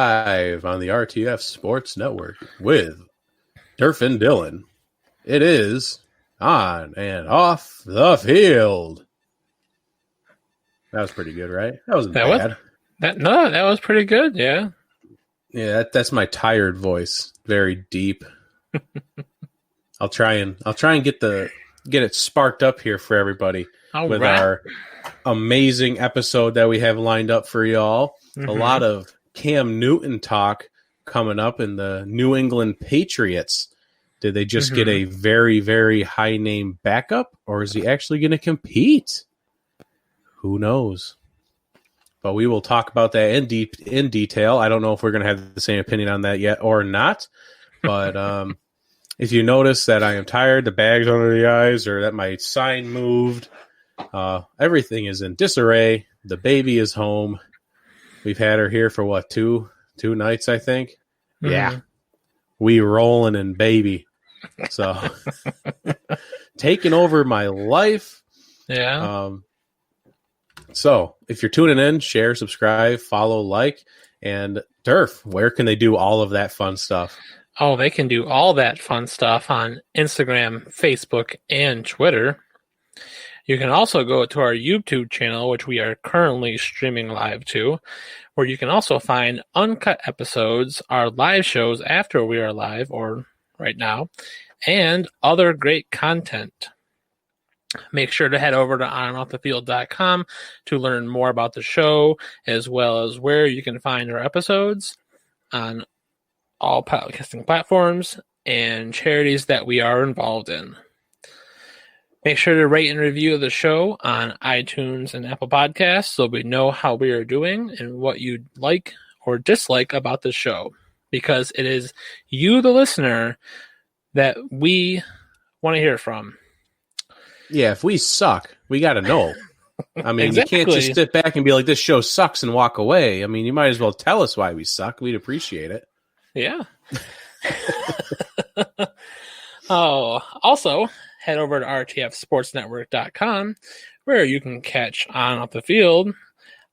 live on the RTF Sports Network with Turf and Dylan. It is on and off the field. That was pretty good, right? That wasn't bad. That was pretty good, yeah. Yeah, that's my tired voice. Very deep. I'll try and get it sparked up here for everybody with our amazing episode that we have lined up for y'all. Mm-hmm. A lot of Cam Newton talk coming up in the New England Patriots. Did they just get a very, very high name backup, or is he actually going to compete? Who knows? But we will talk about that in detail. I don't know if we're going to have the same opinion on that yet or not. But if you notice that I am tired, the bag's under the eyes, or that my sign moved, everything is in disarray. The baby is home. We've had her here for what, two nights, I think. Mm-hmm. Yeah, we rolling in baby. So taking over my life. Yeah. So if you're tuning in, share, subscribe, follow, like, and Turf, where can they do all of that fun stuff? Oh, they can do all that fun stuff on Instagram, Facebook, and Twitter. You can also go to our YouTube channel, which we are currently streaming live to, where you can also find uncut episodes, our live shows after we are live, or right now, and other great content. Make sure to head over to onandoffthefield.com to learn more about the show, as well as where you can find our episodes on all podcasting platforms and charities that we are involved in. Make sure to rate and review the show on iTunes and Apple Podcasts so we know how we are doing and what you like or dislike about the show, because it is you, the listener, that we want to hear from. Yeah, if we suck, we got to know. I mean, exactly. You can't just sit back and be like, this show sucks and walk away. I mean, you might as well tell us why we suck. We'd appreciate it. Yeah. Also, head over to rtfsportsnetwork.com, where you can catch On Off the Field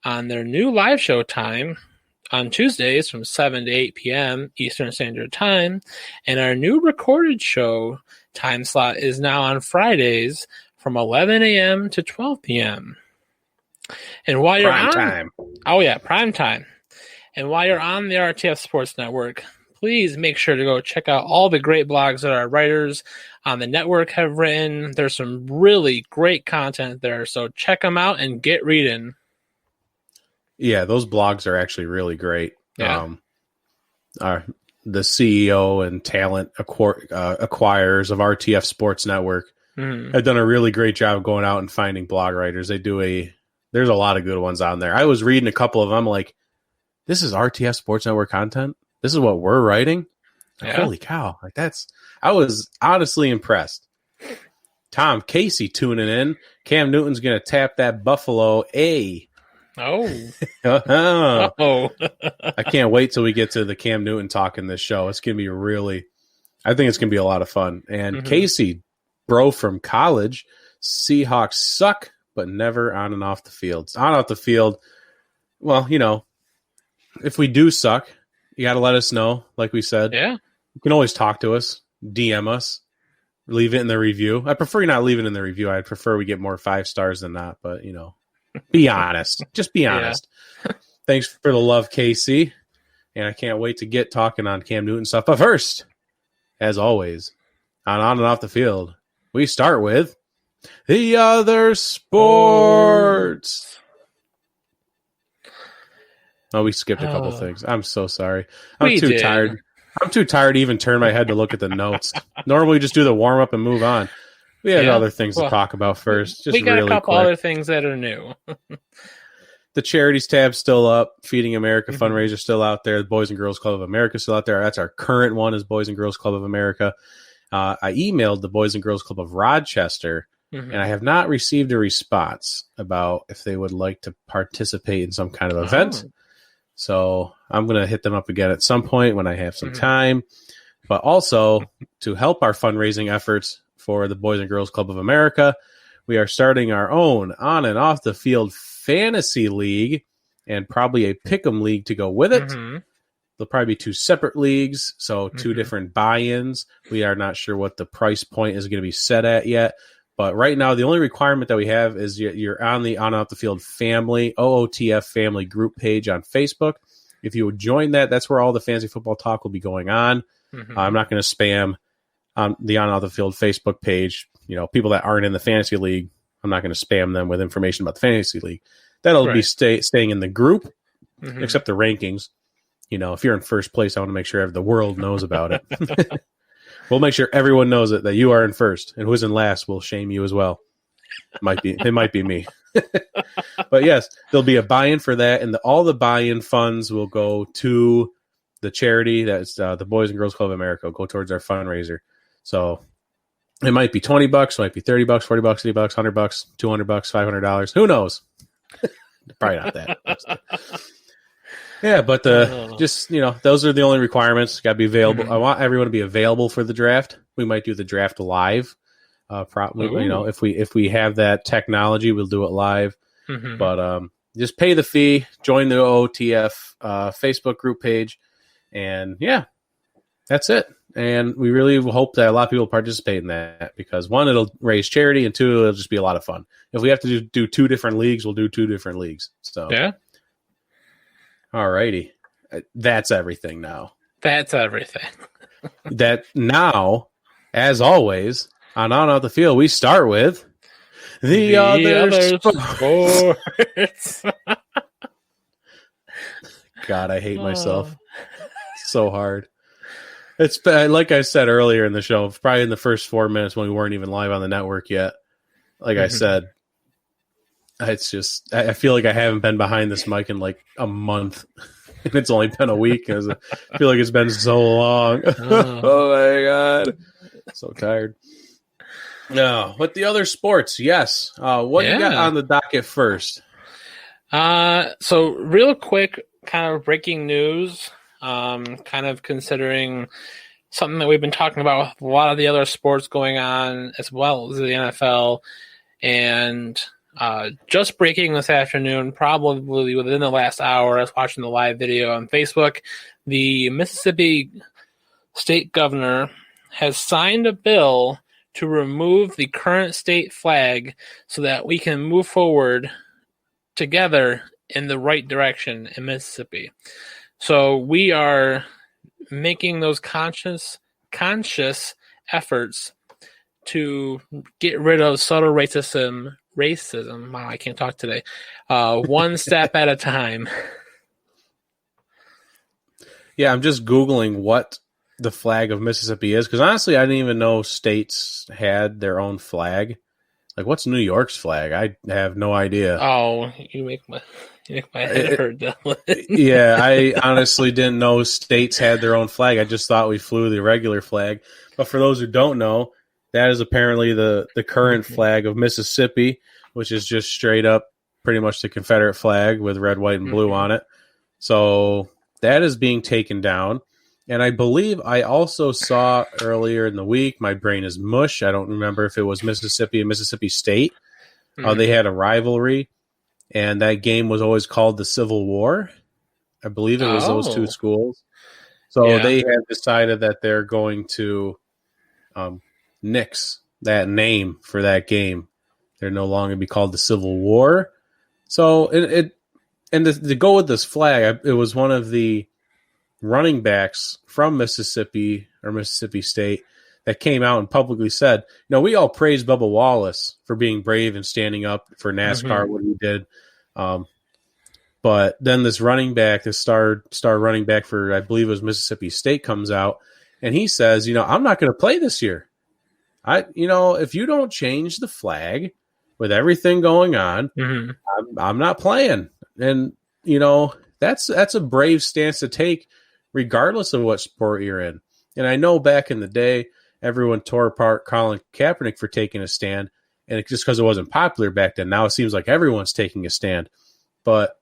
on their new live show time on Tuesdays from 7 to 8 p.m. Eastern Standard Time. And our new recorded show time slot is now on Fridays from 11 a.m. to 12 p.m. And while you're prime time. Oh yeah, prime time. And while you're on the RTF Sports Network, please make sure to go check out all the great blogs that our writers on the network have written. There's some really great content there, so check them out and get reading. Yeah, those blogs are actually really great. Yeah. The CEO and talent acquirers of RTF Sports Network have done a really great job of going out and finding blog writers. There's a lot of good ones on there. I was reading a couple of them, like, this is RTF Sports Network content. This is what we're writing. Like, holy cow. Like, I was honestly impressed. Tom Casey tuning in. Cam Newton's going to tap that Buffalo A. Oh. I can't wait till we get to the Cam Newton talk in this show. It's going to be I think it's going to be a lot of fun. And Casey, bro from college, Seahawks suck, but never on and off the field. On and off the field, well, if we do suck, you got to let us know, like we said. Yeah. You can always talk to us, DM us, leave it in the review. I prefer you not leave it in the review. I'd prefer we get more 5 stars than not, but, be honest. Just be honest. Yeah. Thanks for the love, Casey. And I can't wait to get talking on Cam Newton stuff. But first, as always, on and off the field, we start with the other sports. Oh, we skipped a couple things. I'm so sorry. I'm too tired. I'm too tired to even turn my head to look at the notes. Normally, we just do the warm up and move on. We had other things to talk about first. Just we got really a couple quick. Other things that are new. The charities tab's still up. Feeding America fundraiser still out there. The Boys and Girls Club of America still out there. That's our current one, is Boys and Girls Club of America. I emailed the Boys and Girls Club of Rochester, and I have not received a response about if they would like to participate in some kind of event. So I'm going to hit them up again at some point when I have some time. But also, to help our fundraising efforts for the Boys and Girls Club of America, we are starting our own on and off the field fantasy league, and probably a pick'em league to go with it. there'll probably be 2 separate leagues, so 2 different buy-ins. We are not sure what the price point is going to be set at yet. But right now, the only requirement that we have is you're on the On Out the Field family, OOTF family group page on Facebook. If you would join that, that's where all the fantasy football talk will be going on. I'm not going to spam the On Out the Field Facebook page. People that aren't in the fantasy league, I'm not going to spam them with information about the fantasy league. That'll be staying in the group, except the rankings. If you're in first place, I want to make sure the world knows about it. We'll make sure everyone knows it, that you are in first, and who's in last will shame you as well. It might be me. But yes, there'll be a buy-in for that, and all the buy-in funds will go to the charity that's the Boys and Girls Club of America. Will go towards our fundraiser. So it might be $20, it might be $30, $40, $80, $100, $200, $500. Who knows? Probably not that. Yeah, but those are the only requirements. Got to be available. I want everyone to be available for the draft. We might do the draft live. Probably, if we have that technology, we'll do it live. But just pay the fee, join the OTF Facebook group page, and that's it. And we really hope that a lot of people participate in that because 1, it'll raise charity, and 2, it'll just be a lot of fun. If we have to do 2 different leagues, we'll do 2 different leagues. So yeah. All righty. That's everything now. That's everything. That now, as always, on Out the Field, we start with the other sports. God, I hate myself so hard. It's like I said earlier in the show, probably in the first 4 minutes when we weren't even live on the network yet. Like I said, it's just, I feel like I haven't been behind this mic in like a month. And it's only been a week. I feel like it's been so long. Oh my God. So tired. No, with the other sports, yes. What you got on the docket first? So real quick, kind of breaking news, kind of considering something that we've been talking about with a lot of the other sports going on as well as the NFL. And just breaking this afternoon, probably within the last hour, I was watching the live video on Facebook. The Mississippi state governor has signed a bill to remove the current state flag so that we can move forward together in the right direction in Mississippi. So we are making those conscious efforts to get rid of subtle racism. Wow, I can't talk today. One step at a time. Yeah, I'm just Googling what the flag of Mississippi is, because honestly, I didn't even know states had their own flag. Like, what's New York's flag? I have no idea. Oh, you make my head hurt, Dylan. Yeah, I honestly didn't know states had their own flag. I just thought we flew the regular flag. But for those who don't know, that is apparently the current flag of Mississippi, which is just straight up pretty much the Confederate flag with red, white, and blue on it. So that is being taken down. And I believe I also saw earlier in the week, my brain is mush. I don't remember if it was Mississippi and Mississippi State. They had a rivalry, and that game was always called the Civil War. I believe it was those two schools. So they have decided that they're going to nix that name for that game. They're no longer be called the Civil War. So to go with this flag, it was one of the running backs from Mississippi or Mississippi State that came out and publicly said, we all praise Bubba Wallace for being brave and standing up for NASCAR, what he did. But then this running back, this star running back for, I believe it was Mississippi State, comes out and he says, I'm not going to play this year. If you don't change the flag with everything going on, I'm not playing. And, that's a brave stance to take regardless of what sport you're in. And I know back in the day, everyone tore apart Colin Kaepernick for taking a stand, and just because it wasn't popular back then. Now it seems like everyone's taking a stand. But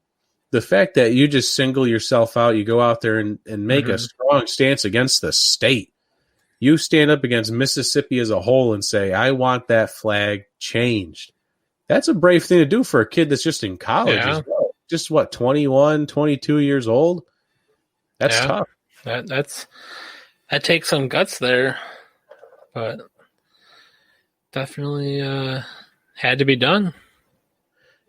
the fact that you just single yourself out, you go out there and make a strong stance against the state. You stand up against Mississippi as a whole and say, I want that flag changed. That's a brave thing to do for a kid that's just in college as well. Just 21, 22 years old? That's tough. That takes some guts there, but definitely had to be done.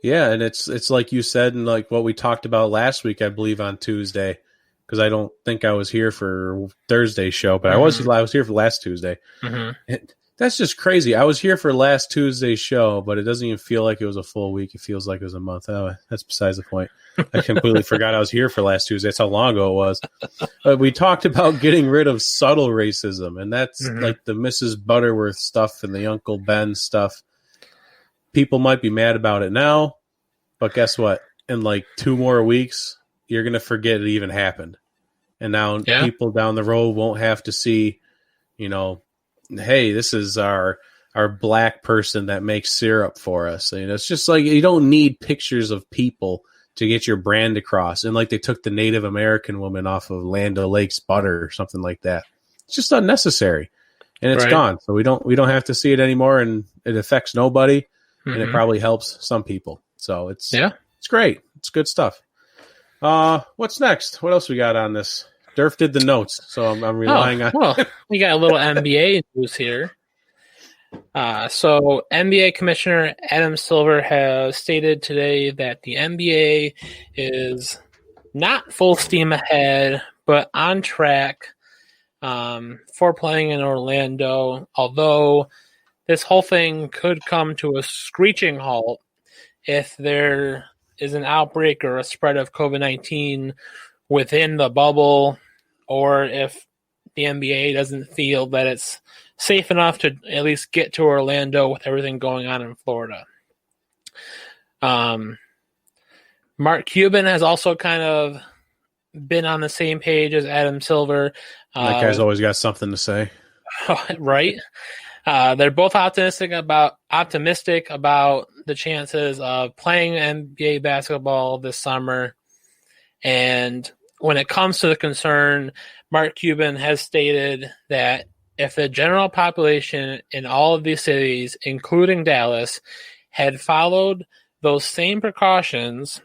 Yeah, and it's like you said, and like what we talked about last week, I believe on Tuesday, because I don't think I was here for Thursday's show, but I was here for last Tuesday. That's just crazy. I was here for last Tuesday's show, but it doesn't even feel like it was a full week. It feels like it was a month. Oh, that's besides the point. I completely forgot I was here for last Tuesday. That's how long ago it was. We talked about getting rid of subtle racism, and that's like the Mrs. Butterworth stuff and the Uncle Ben stuff. People might be mad about it now, but guess what? In like 2 more weeks, you're going to forget it even happened. And now people down the road won't have to see, hey, this is our black person that makes syrup for us. And it's just like you don't need pictures of people to get your brand across. And like they took the Native American woman off of Land O'Lakes butter or something like that. It's just unnecessary. And it's gone. So we don't have to see it anymore, and it affects nobody. And it probably helps some people. So it's great. It's good stuff. What's next? What else we got on this? Durf did the notes, so I'm relying on. Well, we got a little NBA news here. So NBA Commissioner Adam Silver has stated today that the NBA is not full steam ahead, but on track for playing in Orlando, although this whole thing could come to a screeching halt if there is an outbreak or a spread of COVID-19 within the bubble, or if the NBA doesn't feel that it's safe enough to at least get to Orlando with everything going on in Florida. Mark Cuban has also kind of been on the same page as Adam Silver. That guy's always got something to say. Right? They're both optimistic about the chances of playing NBA basketball this summer. And when it comes to the concern, Mark Cuban has stated that if the general population in all of these cities, including Dallas, had followed those same precautions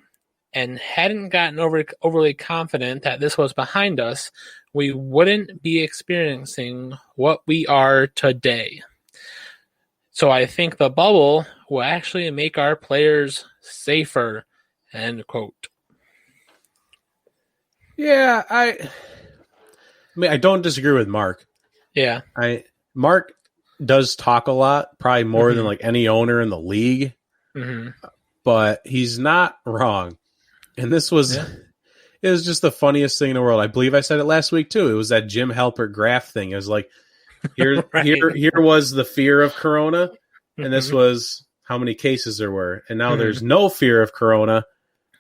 and hadn't gotten overly confident that this was behind us, we wouldn't be experiencing what we are today. So I think the bubble will actually make our players safer, end quote. Yeah, I don't disagree with Mark. Yeah. Mark does talk a lot, probably more than like any owner in the league. But he's not wrong. And this was it was just the funniest thing in the world. I believe I said it last week too. It was that Jim Halpert graph thing. It was like here was the fear of Corona, and this was how many cases there were. And now there's no fear of Corona,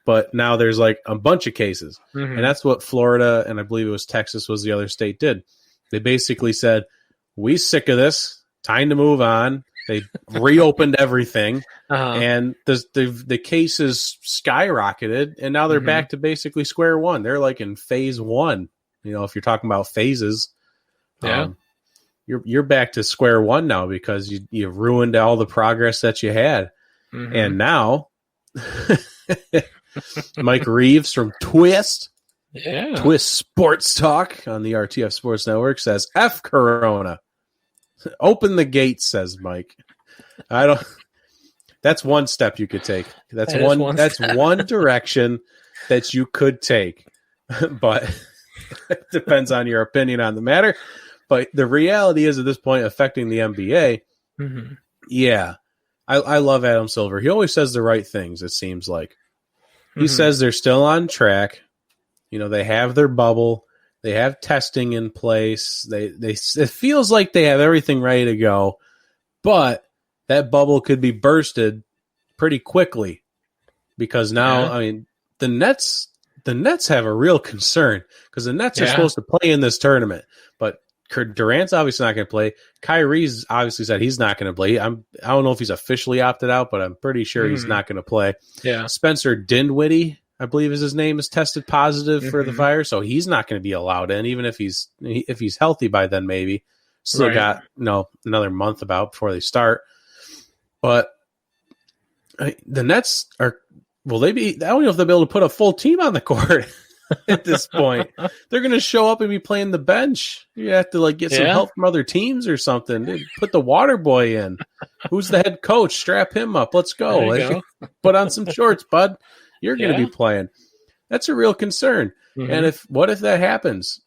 but now there's like a bunch of cases. And that's what Florida, and I believe it was Texas was the other state, did. They basically said, we sick of this, time to move on. They reopened everything, and the cases skyrocketed, and now they're back to basically square one. They're like in phase 1. If you're talking about phases, you're back to square one now because you ruined all the progress that you had. And now Mike Reeves from Twist Sports Talk on the RTF Sports Network says, F Corona. Open the gate, says Mike. That's one step you could take. That's one direction that you could take. But it depends on your opinion on the matter. But the reality is, at this point, affecting the NBA, I love Adam Silver. He always says the right things, it seems like. He says they're still on track. They have their bubble. They have testing in place. It feels like they have everything ready to go, but that bubble could be bursted pretty quickly because now, the Nets have a real concern because the Nets are supposed to play in this tournament, but Durant's obviously not going to play. Kyrie's obviously said he's not going to play. I don't know if he's officially opted out, but I'm pretty sure he's not going to play. Yeah, Spencer Dinwiddie, I believe is his name, is tested positive for the virus, so he's not going to be allowed in, even if he's healthy by then. Maybe still got another month about before they start. But the Nets will they be? I don't know if they'll be able to put a full team on the court. at this point. They're going to show up and be playing the bench. You have to get some help from other teams or something. They put the water boy in. Who's the head coach? Strap him up. Let's go. Put on some shorts, bud. You're going to be playing. That's a real concern. Mm-hmm. And what if that happens?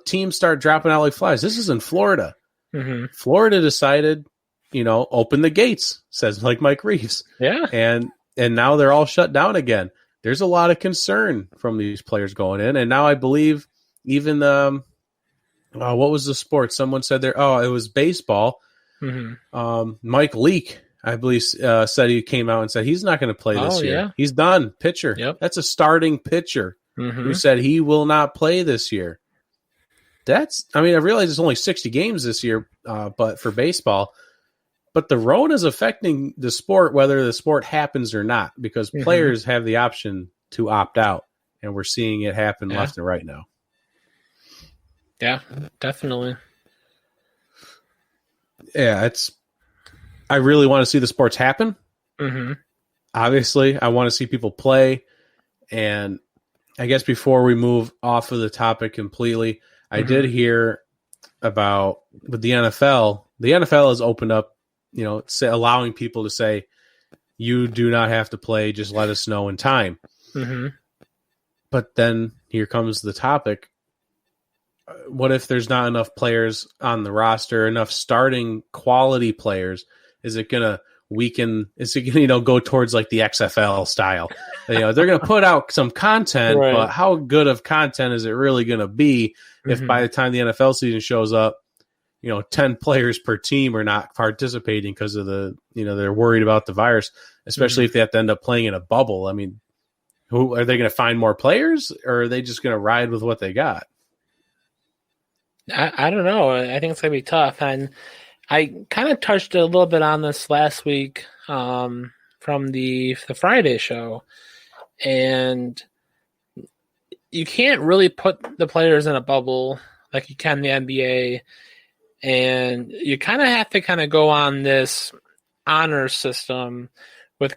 Teams start dropping out like flies. This is in Florida. Mm-hmm. Florida decided, open the gates, says Mike Reeves. Yeah. And now they're all shut down again. There's a lot of concern from these players going in. And now I believe even what was the sport? Someone said there, it was baseball. Mm-hmm. Mike Leake, I believe, said he came out and said he's not going to play this year. Yeah. He's done. Pitcher. Yep. That's a starting pitcher who said he will not play this year. I realize it's only 60 games this year, but for baseball. But the Rona is affecting the sport, whether the sport happens or not, because players have the option to opt out, and we're seeing it happen left and right now. Yeah, definitely. Yeah, I really want to see the sports happen. Mm-hmm. Obviously, I want to see people play, and I guess before we move off of the topic completely, I did hear about with the NFL. The NFL has opened up, allowing people to say, you do not have to play, just let us know in time. Mm-hmm. But then here comes the topic. What if there's not enough players on the roster, enough starting quality players? Is it going to weaken? Is it going to go towards the XFL style? They're going to put out some content, right, but how good of content is it really going to be if by the time the NFL season shows up, 10 players per team are not participating because of they're worried about the virus, especially if they have to end up playing in a bubble. Who are they going to find more players, or are they just going to ride with what they got? I don't know. I think it's going to be tough. And I kind of touched a little bit on this last week from the Friday show. And you can't really put the players in a bubble like you can the NBA. And you kind of have to go on this honor system with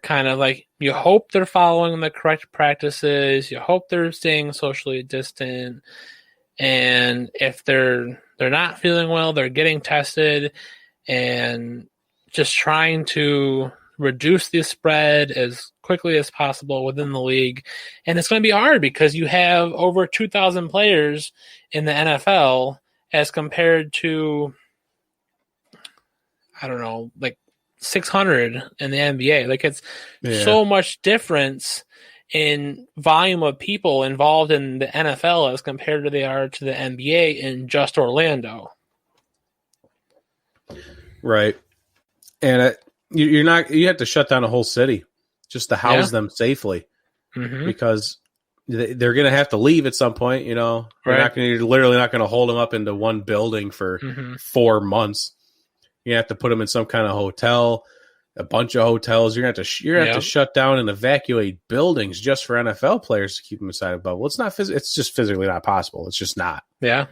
you hope they're following the correct practices. You hope they're staying socially distant. And if they're not feeling well, they're getting tested and just trying to reduce the spread as quickly as possible within the league. And it's going to be hard because you have over 2,000 players in the NFL as compared to, 600 in the NBA. It's so much difference in volume of people involved in the NFL as compared to they are to the NBA in just Orlando. Right. And you have to shut down a whole city just to house them safely, because they're going to have to leave at some point. You're literally not going to hold them up into one building for 4 months. You have to put them in some kind of hotel, a bunch of hotels. You're going to have to shut down and evacuate buildings just for NFL players to keep them inside a bubble. It's not it's just physically not possible. It's just not. Yeah.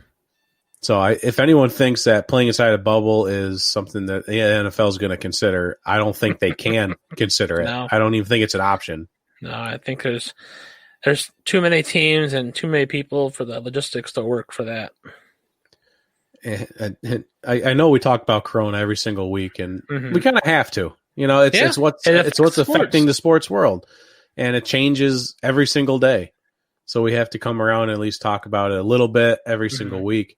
So if anyone thinks that playing inside a bubble is something that the NFL is going to consider, I don't think they can consider it. No. I don't even think it's an option. No, I think there's too many teams and too many people for the logistics to work for that. I know we talk about Corona every single week, and we kind of have to. It's what's affecting the sports world, and it changes every single day. So we have to come around and at least talk about it a little bit every single week,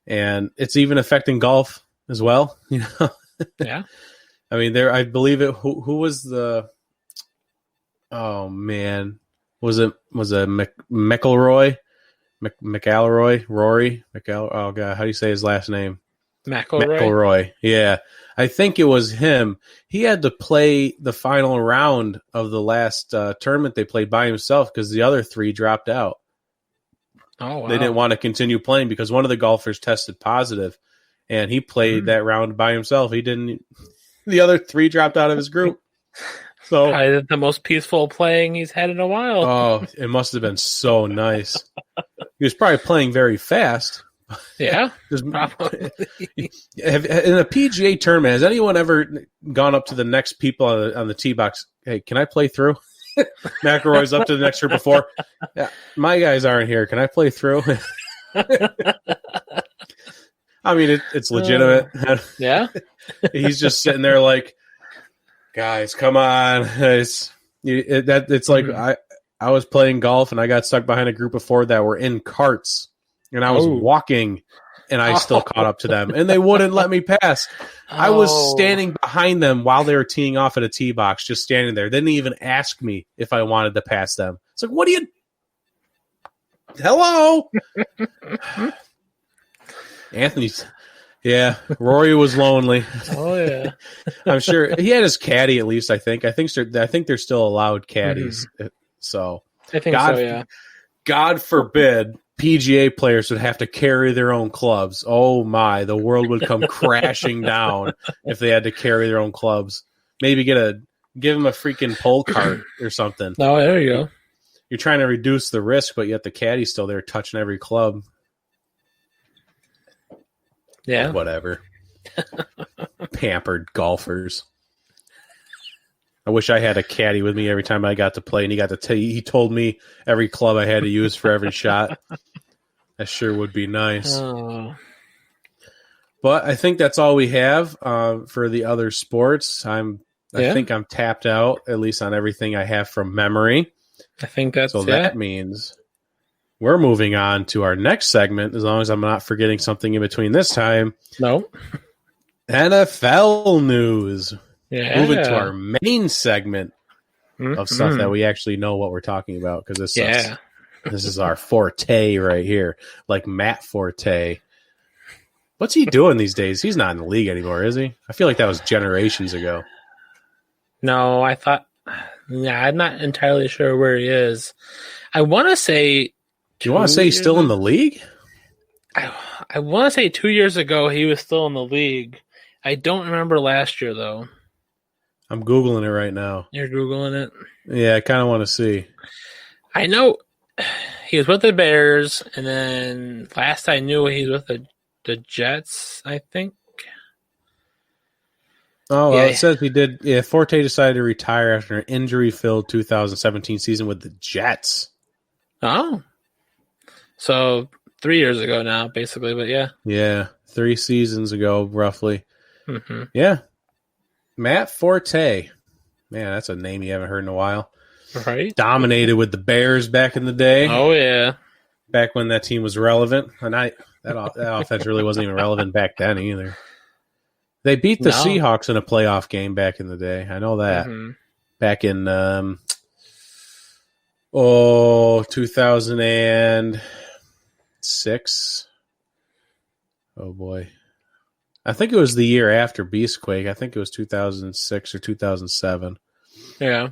and it's even affecting golf as well. Yeah. I believe it. Who was the? Oh man, was it McIlroy? McIlroy, Rory, oh god, how do you say his last name? McIlroy. Yeah, I think it was him. He had to play the final round of the last tournament they played by himself because the other 3 dropped out. Oh, wow. They didn't want to continue playing because one of the golfers tested positive, and he played that round by himself. He didn't. The other 3 dropped out of his group. So probably the most peaceful playing he's had in a while. Oh, it must have been so nice. He was probably playing very fast. Yeah, probably. In a PGA tournament, has anyone ever gone up to the next people on the tee box? Hey, can I play through? McElroy's up to the next group before. Yeah, my guys aren't here. Can I play through? I mean, it's legitimate. Yeah. He's just sitting there like, guys, come on. It's like I was playing golf and I got stuck behind a group of 4 that were in carts, and I was walking, and I still caught up to them, and they wouldn't let me pass. I was standing behind them while they were teeing off at a tee box, just standing there. They didn't even ask me if I wanted to pass them. It's like, what are you? Hello? Anthony's. Yeah, Rory was lonely. Oh yeah, I'm sure he had his caddy at least. I think they're still allowed caddies. Mm-hmm. So I think so. Yeah. God forbid PGA players would have to carry their own clubs. Oh my, the world would come crashing down if they had to carry their own clubs. Maybe give them a freaking pole cart or something. Oh, there you go. You're trying to reduce the risk, but yet the caddy's still there touching every club. Yeah. Whatever. Pampered golfers. I wish I had a caddy with me every time I got to play, and he told me every club I had to use for every shot. That sure would be nice. Oh. But I think that's all we have for the other sports. I think I'm tapped out, at least on everything I have from memory. I think that's that means we're moving on to our next segment, as long as I'm not forgetting something in between this time. No. NFL news. Yeah. Moving to our main segment of stuff that we actually know what we're talking about, because this is our forte right here, like Matt Forte. What's he doing these days? He's not in the league anymore, is he? I feel like that was generations ago. No, I thought. Yeah, I'm not entirely sure where he is. I want to say. Do you want to say he's still in the league? I want to say 2 years ago he was still in the league. I don't remember last year though. I'm Googling it right now. You're Googling it? Yeah, I kind of want to see. I know he was with the Bears, and then last I knew he was with the Jets, I think. Oh, well, it says he did. Yeah, Forte decided to retire after an injury-filled 2017 season with the Jets. Oh. So 3 years ago now, basically, but yeah. Yeah, 3 seasons ago, roughly. Mm-hmm. Yeah. Matt Forte. Man, that's a name you haven't heard in a while. Right. Dominated with the Bears back in the day. Oh, yeah. Back when that team was relevant. And that offense really wasn't even relevant back then either. They beat the Seahawks in a playoff game back in the day. I know that. Mm-hmm. Back in 2006. Oh, boy. I think it was the year after Beastquake. I think it was 2006 or 2007. Yeah.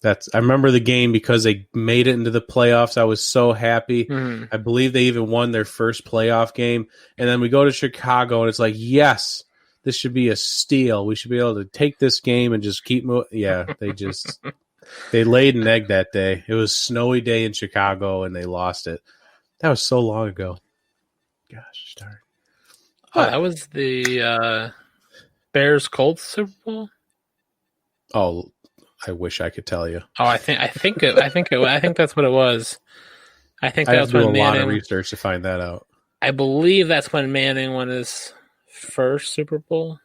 I remember the game because they made it into the playoffs. I was so happy. Mm-hmm. I believe they even won their first playoff game. And then we go to Chicago, and it's like, yes, this should be a steal. We should be able to take this game and just keep moving. Yeah, they laid an egg that day. It was a snowy day in Chicago, and they lost it. That was so long ago. Gosh, darn. Oh, that was the Bears Colts Super Bowl? Oh, I wish I could tell you. Oh, I think that's what it was. I think that was when Manning. I have to do a lot of research to find that out. I believe that's when Manning won his first Super Bowl.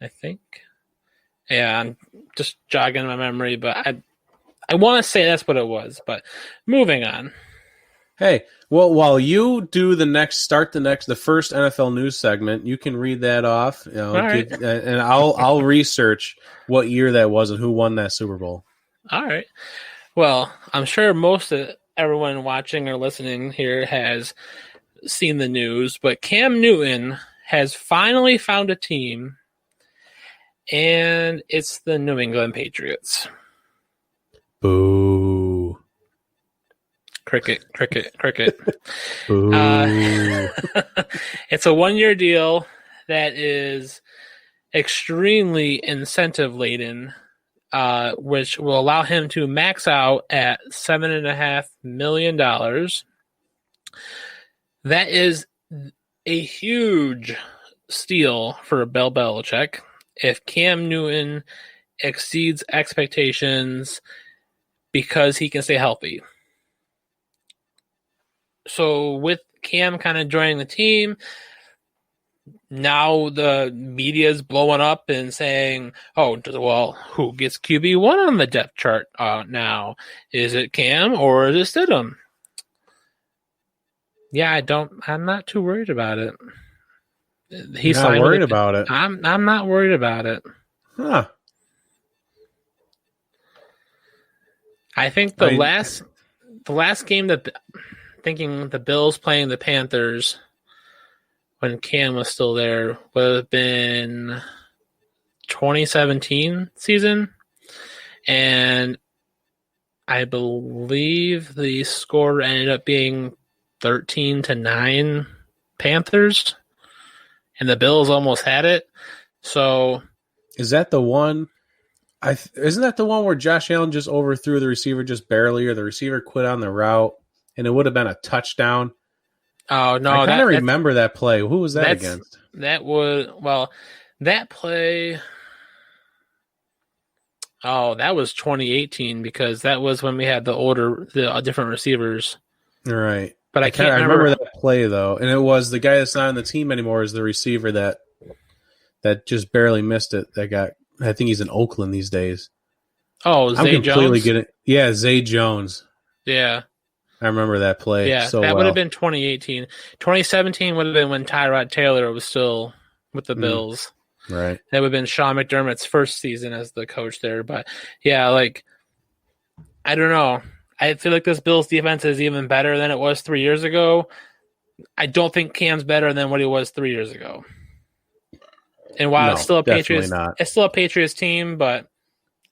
I think. Yeah, I'm just jogging my memory, but I want to say that's what it was. But moving on. Hey, well, while you do the first NFL news segment, you can read that off, right. And I'll research what year that was and who won that Super Bowl. All right. Well, I'm sure most of everyone watching or listening here has seen the news, but Cam Newton has finally found a team, and it's the New England Patriots. Boo. Cricket. It's a 1-year deal that is extremely incentive-laden, which will allow him to max out at $7.5 million. That is a huge steal for Bill Belichick. If Cam Newton exceeds expectations because he can stay healthy. So with Cam kind of joining the team, now the media is blowing up and saying, oh, well, who gets QB1 on the depth chart now? Is it Cam or is it Stidham? Yeah, I'm not too worried about it. He's not worried about it. I'm not worried about it. Huh. I think the last game that thinking the Bills playing the Panthers when Cam was still there would have been 2017 season, and I believe the score ended up being 13-9 Panthers, and the Bills almost had it. So, is that the one? Isn't that the one where Josh Allen just overthrew the receiver just barely, or the receiver quit on the route, and it would have been a touchdown? Oh no! I kind of remember that play. Who was that against? That play. Oh, that was 2018 because that was when we had the different receivers. Right. But I can't remember that play though, and it was the guy that's not on the team anymore is the receiver that just barely missed it. That got. I think he's in Oakland these days. Oh, Zay Jones? Yeah, Zay Jones. Yeah. I remember that play. Yeah, so that would have been 2018. 2017 would have been when Tyrod Taylor was still with the Bills. Right. That would have been Sean McDermott's first season as the coach there. But, yeah, I don't know. I feel like this Bills defense is even better than it was 3 years ago. I don't think Cam's better than what he was 3 years ago. And while it's still a Patriots team, but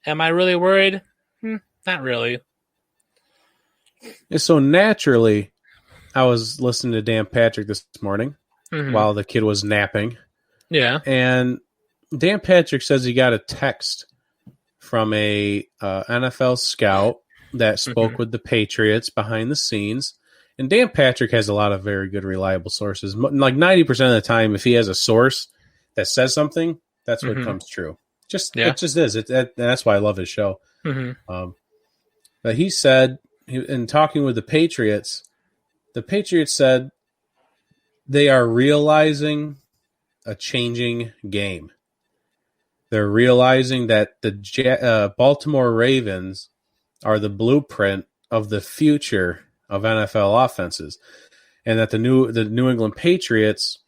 am I really worried? Not really. So naturally, I was listening to Dan Patrick this morning while the kid was napping. Yeah. And Dan Patrick says he got a text from a NFL scout that spoke with the Patriots behind the scenes. And Dan Patrick has a lot of very good, reliable sources. Like 90% of the time, if he has a source that says something, that's what comes true. It just is. That's why I love his show. But he said, in talking with the Patriots said they are realizing a changing game. They're realizing that the Baltimore Ravens are the blueprint of the future of NFL offenses, and that the New England Patriots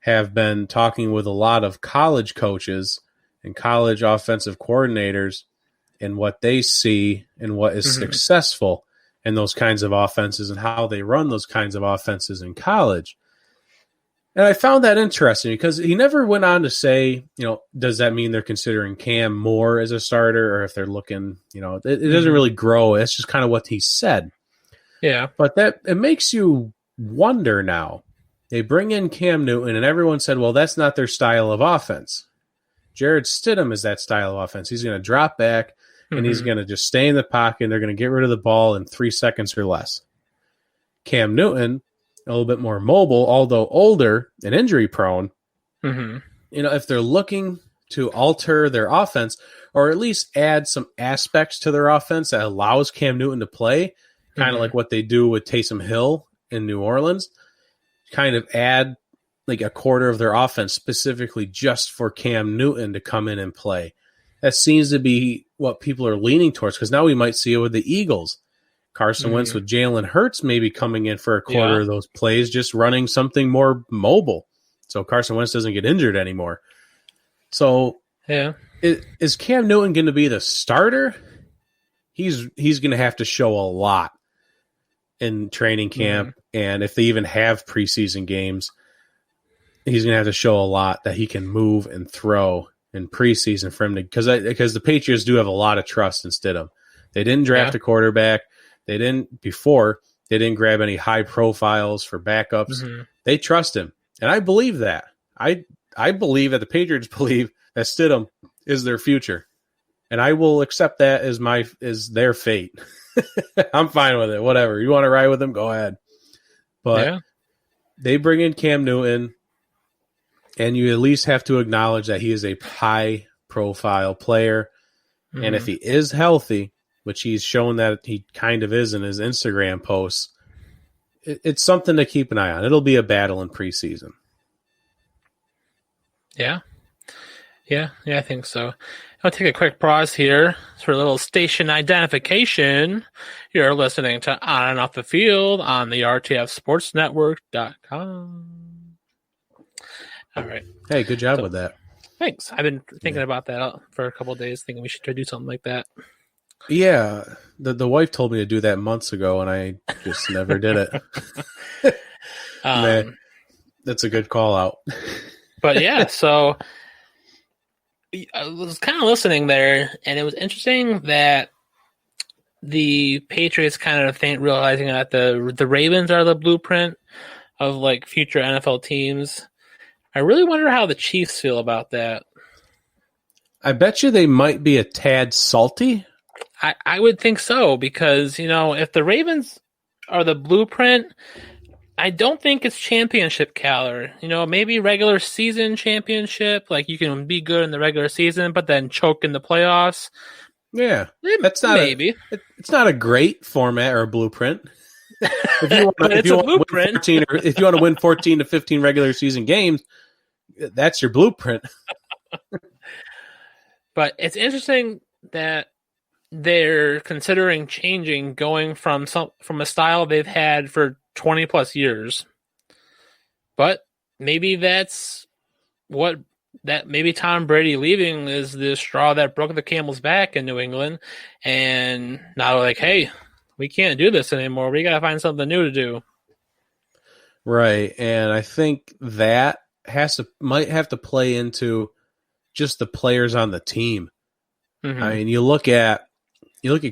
have been talking with a lot of college coaches and college offensive coordinators and what they see and what is successful in those kinds of offenses and how they run those kinds of offenses in college. And I found that interesting because he never went on to say, does that mean they're considering Cam more as a starter, or if they're looking, it doesn't really grow. It's just kind of what he said. Yeah. But it makes you wonder now. They bring in Cam Newton, and everyone said, well, that's not their style of offense. Jarrett Stidham is that style of offense. He's going to drop back, and he's going to just stay in the pocket, and they're going to get rid of the ball in 3 seconds or less. Cam Newton, a little bit more mobile, although older and injury-prone. If they're looking to alter their offense, or at least add some aspects to their offense that allows Cam Newton to play, kind of like what they do with Taysom Hill in New Orleans, kind of add like a quarter of their offense specifically just for Cam Newton to come in and play. That seems to be what people are leaning towards, because now we might see it with the Eagles. Carson Wentz with Jalen Hurts maybe coming in for a quarter of those plays, just running something more mobile so Carson Wentz doesn't get injured anymore. So is Cam Newton going to be the starter? He's going to have to show a lot in training camp, and if they even have preseason games, he's going to have to show a lot that he can move and throw in preseason for him to, because the Patriots do have a lot of trust in Stidham. They didn't draft a quarterback. They didn't grab any high profiles for backups. They trust him, and I believe that. I believe that the Patriots believe that Stidham is their future, and I will accept that as their fate. I'm fine with it. Whatever. You want to ride with them, go ahead. But they bring in Cam Newton, and you at least have to acknowledge that he is a high-profile player. Mm-hmm. And if he is healthy, which he's shown that he kind of is in his Instagram posts, it's something to keep an eye on. It'll be a battle in preseason. Yeah, I think so. I'll take a quick pause here for a little station identification. You're listening to On and Off the Field on the RTFSportsNetwork.com. All right. Hey, good job with that. Thanks. I've been thinking about that for a couple of days, thinking we should try to do something like that. Yeah, the wife told me to do that months ago, and I just never did it. Man, that's a good call out. But yeah, so I was kind of listening there, and it was interesting that the Patriots kind of realizing that the Ravens are the blueprint of like future NFL teams. I really wonder how the Chiefs feel about that. I bet you they might be a tad salty. I would think so, because, if the Ravens are the blueprint, I don't think it's championship caliber. Maybe regular season championship, like you can be good in the regular season, but then choke in the playoffs. Yeah, that's not maybe. It's not a great format or a blueprint. If you want to win 14 to 15 regular season games, that's your blueprint. But it's interesting that they're considering changing, going from a style they've had for 20 plus years. But maybe maybe Tom Brady leaving is the straw that broke the camel's back in New England, and now they're like, hey, we can't do this anymore. We got to find something new to do. Right, and I think that might have to play into just the players on the team. Mm-hmm. I mean, you look at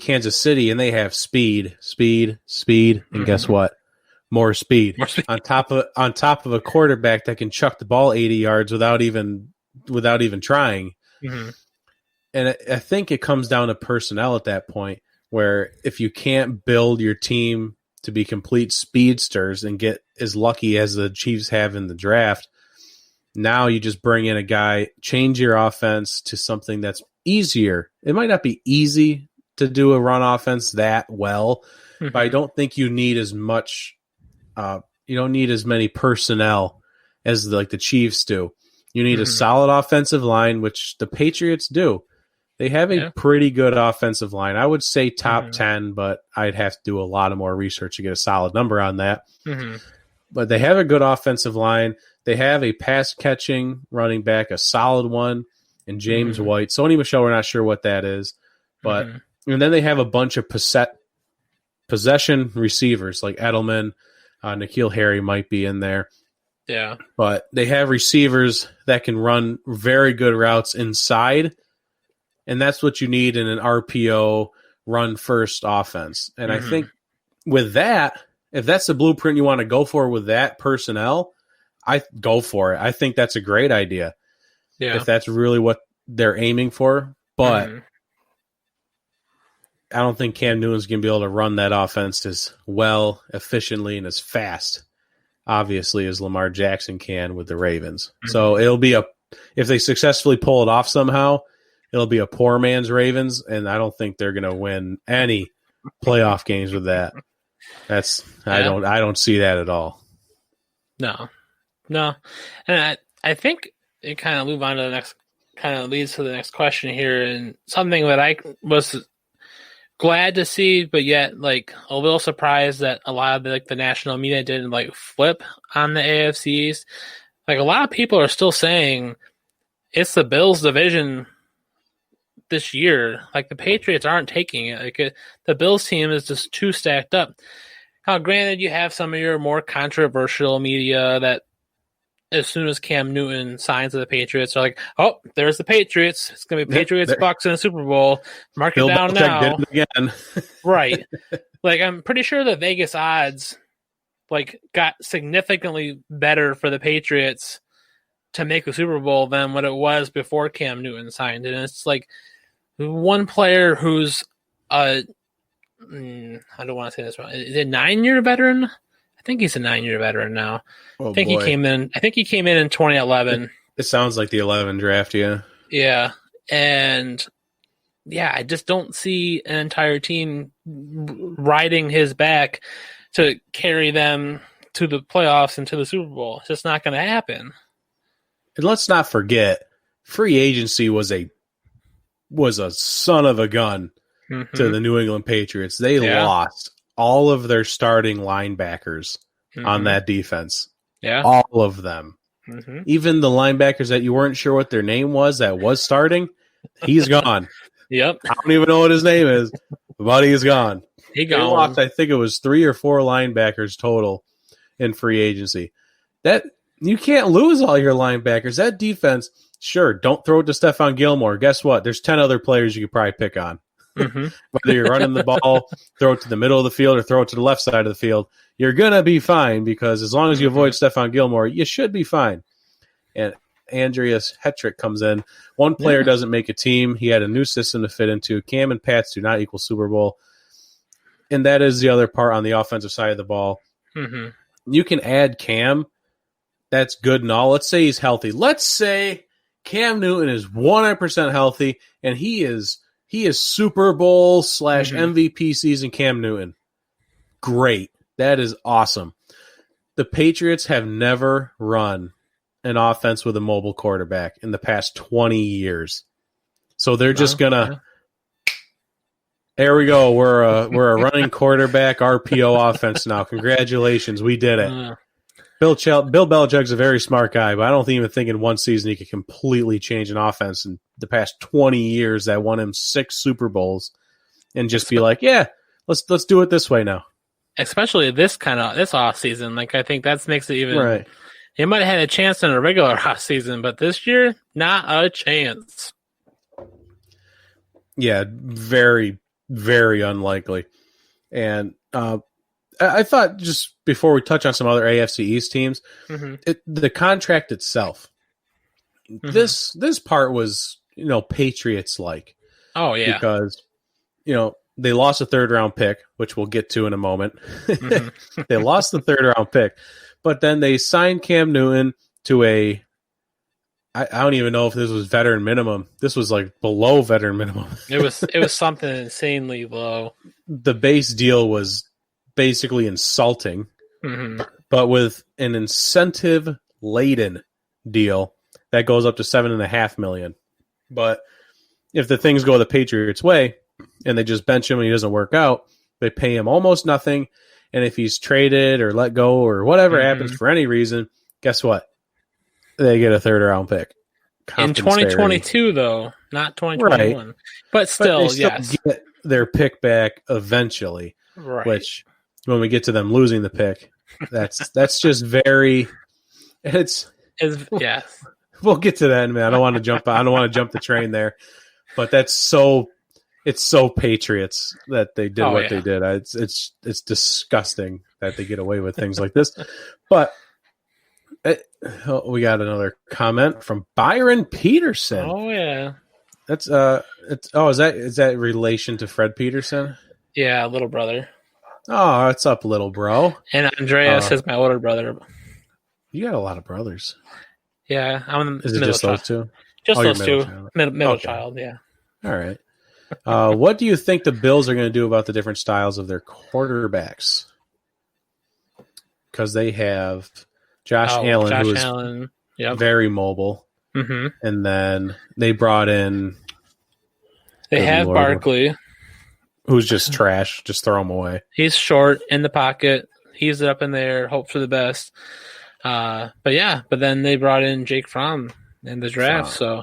Kansas City, and they have speed, and mm-hmm. guess what? More speed on top of a quarterback that can chuck the ball 80 yards without even trying. Mm-hmm. And I think it comes down to personnel at that point, where if you can't build your team to be complete speedsters and get as lucky as the Chiefs have in the draft, now you just bring in a guy, change your offense to something that's easier. It might not be easy to do a run offense that well, mm-hmm. but I don't think you need as much. You don't need as many personnel as the Chiefs do. You need mm-hmm. a solid offensive line, which the Patriots do. They have a pretty good offensive line. I would say top mm-hmm. 10, but I'd have to do a lot of more research to get a solid number on that. Mm-hmm. But they have a good offensive line. They have a pass-catching running back, a solid one, and James mm-hmm. White. Sony Michel, we're not sure what that is. But mm-hmm. and then they have a bunch of possession receivers like Edelman. N'Keal Harry might be in there. Yeah. But they have receivers that can run very good routes inside, and that's what you need in an RPO run-first offense. And mm-hmm. I think with that, if that's the blueprint you want to go for with that personnel, I go for it. I think that's a great idea. Yeah. If that's really what they're aiming for. But mm-hmm. I don't think Cam Newton's going to be able to run that offense as well, efficiently, and as fast, obviously, as Lamar Jackson can with the Ravens. Mm-hmm. So it'll be if they successfully pull it off somehow, it'll be a poor man's Ravens, and I don't think they're going to win any playoff games with that. I don't see that at all. No, and I think it kind of move on to the next, kind of leads to the next question here, and something that I was glad to see, but yet a little surprised that a lot of the national media didn't flip on the AFCs. A lot of people are still saying it's the Bills division this year. The Patriots aren't taking it. The Bills team is just too stacked up. Now, granted, you have some of your more controversial media that as soon as Cam Newton signs with the Patriots, are like, oh, there's the Patriots. It's going to be Patriots Bucks in the Super Bowl. Mark it down now. Did it again. Right. I'm pretty sure the Vegas odds got significantly better for the Patriots to make the Super Bowl than what it was before Cam Newton signed. And it's one player who's I don't want to say this wrong. Is it a 9-year veteran? I think he's a 9-year veteran now. Oh, I think he came in in 2011. It sounds like the 11 draft, yeah. Yeah. And yeah, I just don't see an entire team riding his back to carry them to the playoffs and to the Super Bowl. It's just not going to happen. And let's not forget, free agency was a son of a gun to the New England Patriots. They lost all of their starting linebackers on that defense. Yeah. All of them. Even the linebackers that you weren't sure what their name was that was starting, he's gone. Yep. I don't even know what his name is, but he's gone. They lost, I think it was 3 or 4 linebackers total in free agency. That you can't lose all your linebackers. That defense, sure, don't throw it to Stephon Gilmore. Guess what? There's 10 other players you could probably pick on. Whether you're running the ball, throw it to the middle of the field, or throw it to the left side of the field, you're going to be fine because as long as you avoid Stephon Gilmore, you should be fine. And Andreas Hetrick comes in. One player doesn't make a team. He had a new system to fit into. Cam and Pats do not equal Super Bowl. And that is the other part on the offensive side of the ball. You can add Cam. That's good and all. Let's say he's healthy. Let's say Cam Newton is 100% healthy, and he is Super Bowl / MVP season Cam Newton. Great. That is awesome. The Patriots have never run an offense with a mobile quarterback in the past 20 years. So they're just going to there we go. We're a running quarterback RPO offense now. Congratulations. We did it. Bill Belichick's a very smart guy, but I don't even think in one season he could completely change an offense in the past 20 years that won him 6 Super Bowls and just be like, yeah, let's do it this way now. Especially this off season. Like I think that makes it even right. He might have had a chance in a regular off season, but this year, not a chance. Yeah, very, very unlikely. And I thought just before we touch on some other AFC East teams, the contract itself, this part was, Patriots like. Oh, yeah. Because, they lost a 3rd round pick, which we'll get to in a moment. They lost the 3rd round pick, but then they signed Cam Newton to I don't even know if this was veteran minimum. This was like below veteran minimum. It was something insanely low. The base deal was basically insulting, but with an incentive-laden deal that goes up to $7.5 million. But if the things go the Patriots' way and they just bench him and he doesn't work out, they pay him almost nothing. And if he's traded or let go or whatever happens for any reason, guess what? They get a 3rd round pick. In 2022, though, not 2021. Right. But still, yes. Get their pick back eventually. Right. Which, when we get to them losing the pick, that's just very. Yes. We'll get to that in a minute. I don't want to jump the train there, but it's so Patriots that they did they did. It's disgusting that they get away with things like this, but. We got another comment from Byron Peterson. Oh yeah, that's is that relation to Fred Peterson? Yeah, little brother. Oh, what's up, little bro? And Andreas is my older brother. You got a lot of brothers. Yeah, I'm Is it just those two? Just those two. Middle child. Yeah. All right. What do you think the Bills are going to do about the different styles of their quarterbacks? Because they have. Josh Allen, who is very mobile. And then they brought in... They have Barkley. Who's just trash. Just throw him away. He's short in the pocket. He's up in there. Hope for the best. But then they brought in Jake Fromm in the draft. So,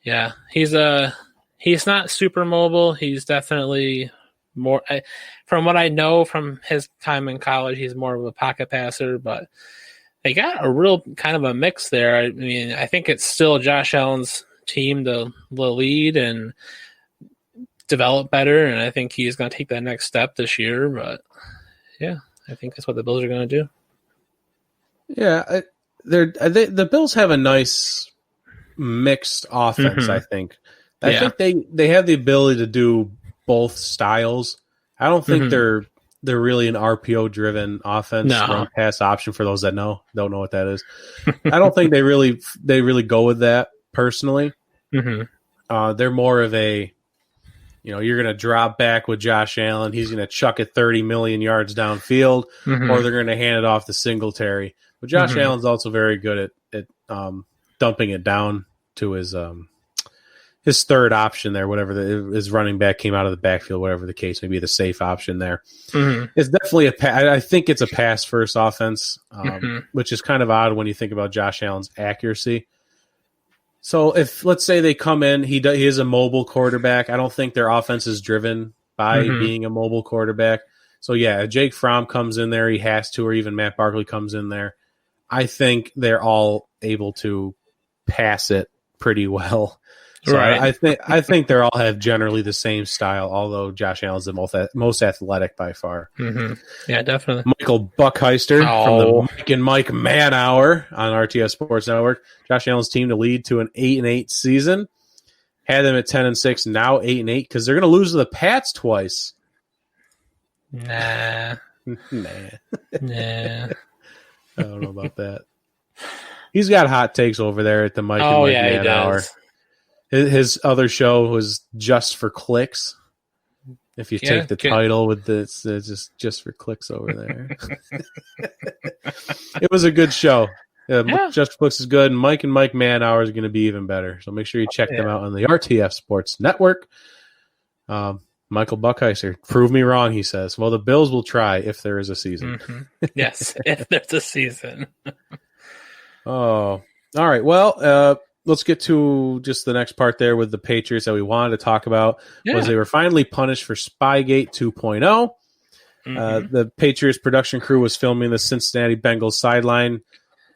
yeah. He's not super mobile. He's definitely... more. From what I know from his time in college, he's more of a pocket passer, but... They got a real kind of a mix there. I mean, I think it's still Josh Allen's team to lead and develop better, and I think he's going to take that next step this year. But, yeah, I think that's what the Bills are going to do. Yeah, the Bills have a nice mixed offense, I think. I think they have the ability to do both styles. I don't think they're really an RPO-driven offense, run pass option for those that don't know what that is. I don't think they really go with that personally. They're more of a you're going to drop back with Josh Allen. He's going to chuck it 30 million yards downfield, or they're going to hand it off to Singletary. But Josh Allen's also very good at dumping it down to his third option there, whatever his running back came out of the backfield, whatever the case may be, the safe option there. It's definitely I think it's a pass first offense, which is kind of odd when you think about Josh Allen's accuracy. So if, let's say they come in, he is a mobile quarterback. I don't think their offense is driven by being a mobile quarterback. So yeah, Jake Fromm comes in there, he has to, or even Matt Barkley comes in there. I think they're all able to pass it pretty well. So right. I think they all have generally the same style, although Josh Allen's the most athletic by far. Yeah, definitely. Michael Buckheister from the Mike and Mike Man Hour on RTS Sports Network. Josh Allen's team to lead to an 8-8 season. Had them at 10-6, now 8-8 because they're going to lose to the Pats twice. Nah. I don't know about that. He's got hot takes over there at the Mike and Mike Man Hour. His other show was Just for Clicks. If you take the title with this, it's just for clicks over there. It was a good show. Just for Clicks is good. And Mike and Mike Man Hour is going to be even better. So make sure you check them out on the RTF Sports Network. Michael Buckheiser, prove me wrong, he says. Well, the Bills will try if there is a season. Yes, if there's a season. Oh, all right. Well, let's get to just the next part there with the Patriots that we wanted to talk about. Was they were finally punished for Spygate 2.0. The Patriots production crew was filming the Cincinnati Bengals sideline.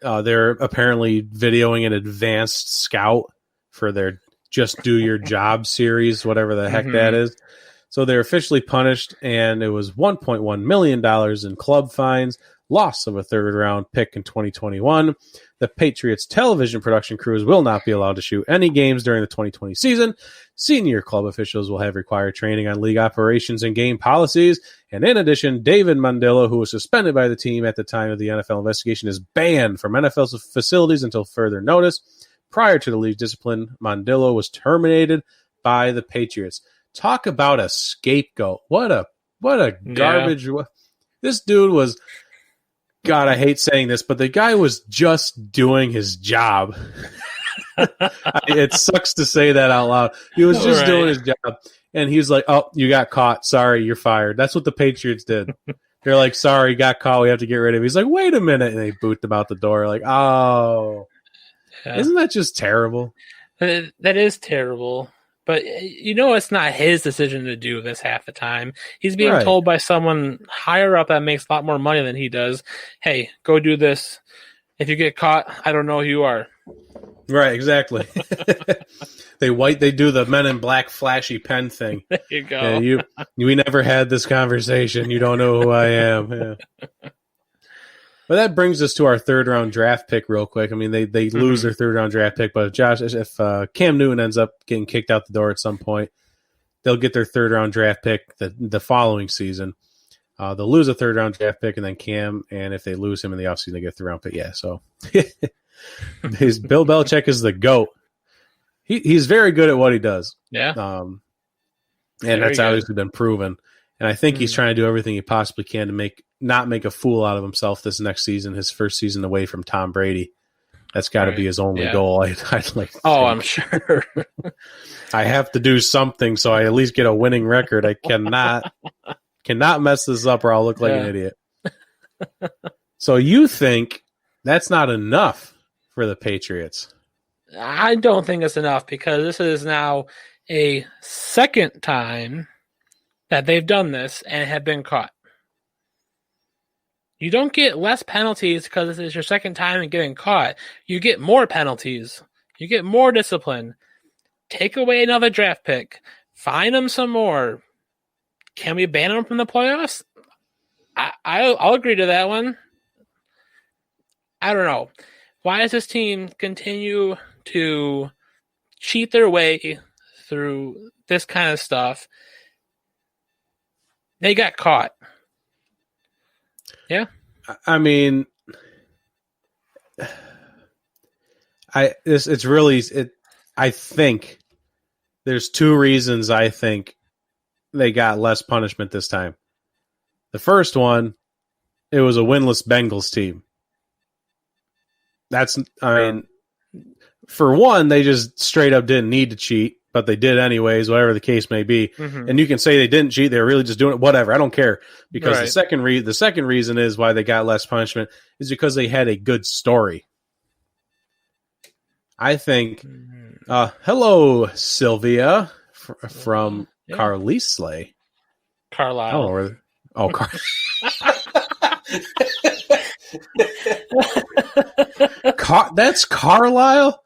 They're apparently videoing an advanced scout for their Just Do Your Job series, whatever the heck that is. So they're officially punished, and it was $1.1 million in club fines, loss of a third-round pick in 2021. The Patriots television production crews will not be allowed to shoot any games during the 2020 season. Senior club officials will have required training on league operations and game policies. And in addition, David Mondillo, who was suspended by the team at the time of the NFL investigation, is banned from NFL facilities until further notice. Prior to the league discipline, Mondillo was terminated by the Patriots. Talk about a scapegoat. What a garbage. Yeah. This dude was... God, I hate saying this, but the guy was just doing his job. It sucks to say that out loud. He was just doing his job. And he's like, oh, you got caught. Sorry, you're fired. That's what the Patriots did. They're like, sorry, got caught. We have to get rid of him. He's like, wait a minute. And they boot him out the door. Like, oh. Yeah. Isn't that just terrible? That is terrible. But it's not his decision to do this half the time. He's being told by someone higher up that makes a lot more money than he does, hey, go do this. If you get caught, I don't know who you are. Right, exactly. They do the Men in Black flashy pen thing. There you go. Yeah, we never had this conversation. You don't know who I am. Yeah. But that brings us to our third-round draft pick real quick. I mean, they lose their third-round draft pick, but if Cam Newton ends up getting kicked out the door at some point, they'll get their third-round draft pick the following season. They'll lose a third-round draft pick, and then Cam, and if they lose him in the offseason, they get a third-round pick. Yeah, so Bill Belichick is the GOAT. He's very good at what he does. Yeah. And that's obviously been proven. And I think he's trying to do everything he possibly can to not make a fool out of himself this next season, his first season away from Tom Brady. That's got to be his only goal. I'd like. I'm sure. I have to do something so I at least get a winning record. I cannot mess this up or I'll look like an idiot. So you think that's not enough for the Patriots? I don't think it's enough because this is now a second time that they've done this and have been caught. You don't get less penalties because this is your second time in getting caught. You get more penalties. You get more discipline. Take away another draft pick. Fine them some more. Can we ban them from the playoffs? I'll agree to that one. I don't know. Why does this team continue to cheat their way through this kind of stuff? They got caught. Yeah. I mean, I think there's two reasons I think they got less punishment this time. The first one, it was a winless Bengals team. For one, they just straight up didn't need to cheat, but they did anyways, whatever the case may be. Mm-hmm. And you can say they didn't cheat, they were really just doing it, whatever. I don't care. Because the second reason is why they got less punishment is because they had a good story. I think, hello, Sylvia, from Carlisle. Carlisle. That's Carlisle?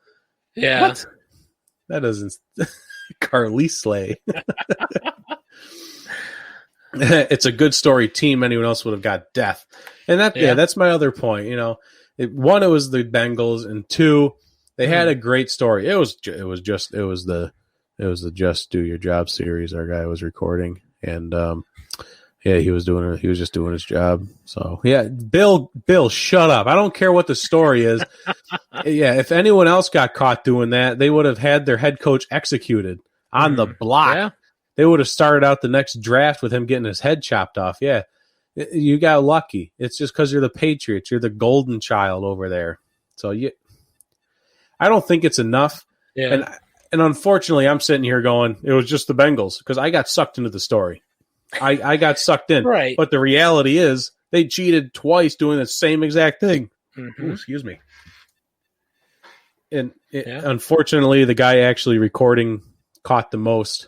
Yeah. What? That doesn't... Carlisle. It's a good story team. Anyone else would have got death. And that's my other point. One, it was the Bengals, and two, they had a great story. It was the Just Do Your Job series our guy was recording, and he was just doing his job. So Bill, shut up. I don't care what the story is. If anyone else got caught doing that, they would have had their head coach executed on the block. Yeah. They would have started out the next draft with him getting his head chopped off. Yeah. You got lucky. It's just because you're the Patriots. You're the golden child over there. So I don't think it's enough. Yeah. And unfortunately, I'm sitting here going, it was just the Bengals, because I got sucked into the story. I got sucked in. Right. But the reality is they cheated twice doing the same exact thing. Mm-hmm. Ooh, excuse me. And unfortunately, the guy actually recording caught the most